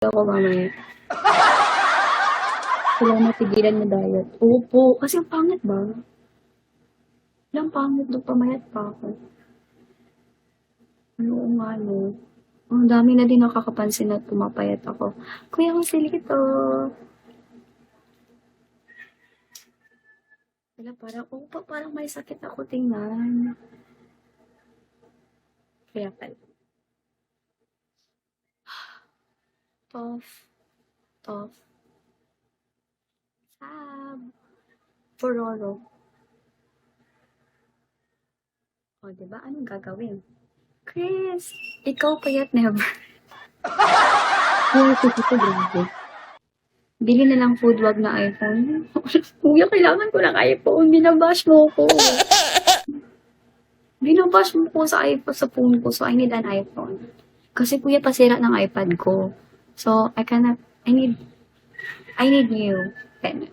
ako mamaya. Kailangan napigilan mo diet. Opo, kasi ang pangit ba? Ilang pangit nung pamayat pa ako. Oo nga, no. Ang dami na din nakakapansin na pumapayat ako. Kuya ko silito. Wala, parang, parang may sakit ako tingnan. Kaya pala. Tough. Tough. Sab. Pororo. O, diba? Anong gagawin? Chris, ikaw payat never. Kuya, ito grabe. Bili na lang food, wag na iPhone. Kuya, kailangan ko ng iPhone. Binabash mo ko. Binabash mo ko sa iPhone, sa phone ko. So, I need an iPhone. Kasi kuya, pasira ng iPad ko. So, I need new. Ganun.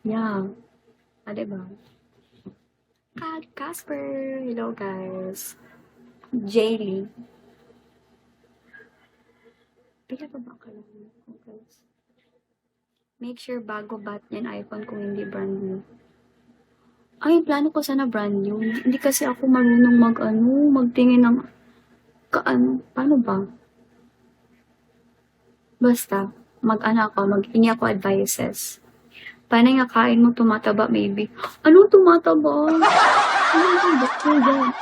Yeah. Ah, diba? Casper. Hello, guys. Jaylee. Pila pa ba kayo? Guys? Make sure bago bat yan iPhone kung hindi brand new. Ay, plano ko sana brand new. Hindi kasi ako marunong magtingin ng, paano ba? Basta, mag-hingi ako advices. Paano nga kain mo tumataba, maybe? Anong tumataba? Anong tumataba?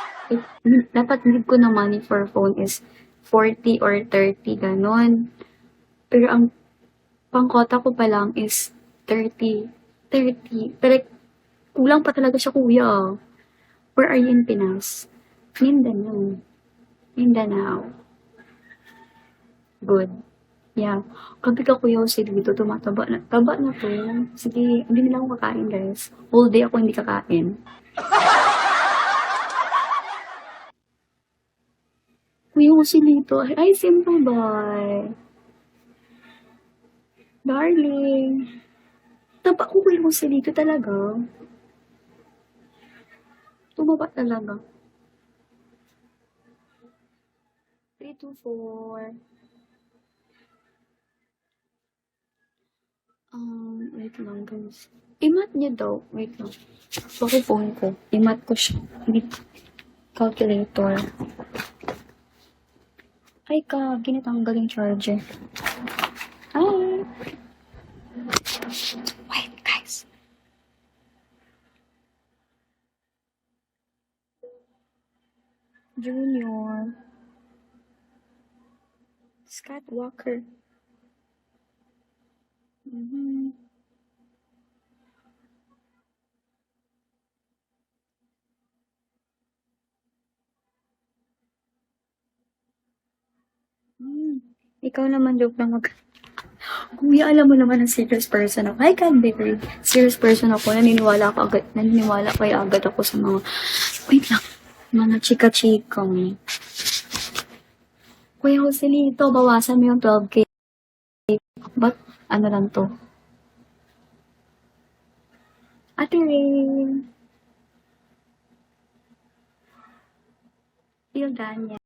Dapat need ko ng money for phone is 40 or 30, ganon. Pero ang pangkota ko pa lang is 30. 30. Pero kulang pa talaga siya, kuya. Where are you in Pinas? Mindanao. Mindanao. Good. Yeah. Kapag ka kuya Jose dito, tumataba na. Taba na to. Sige, hindi nila ako kakain, guys. Whole day ako hindi kakain. Kuya Jose dito. Ay, simple boy. Darling. Taba ko kuya Jose dito talaga. Tumaba talaga. 3, 2, 4. Wait lang, guys. I-mat niya daw. Wait lang. Bakit phone ko? I-mat ko siya. Calculator. Ay ka, ginatanggal yung charger. Hi! Wait, guys. Junior. Scott Walker. Ikaw naman, joke lang Kuya, alam mo naman ang serious person ako. Hi, Cadbury. Serious person ako. Naniniwala kayo agad ako sa mga, wait lang, mga chika-chikang. Kuya Joselito, bawasan mo yung 12K. Ba't ano lang to? Ate Rain. Yung Danya.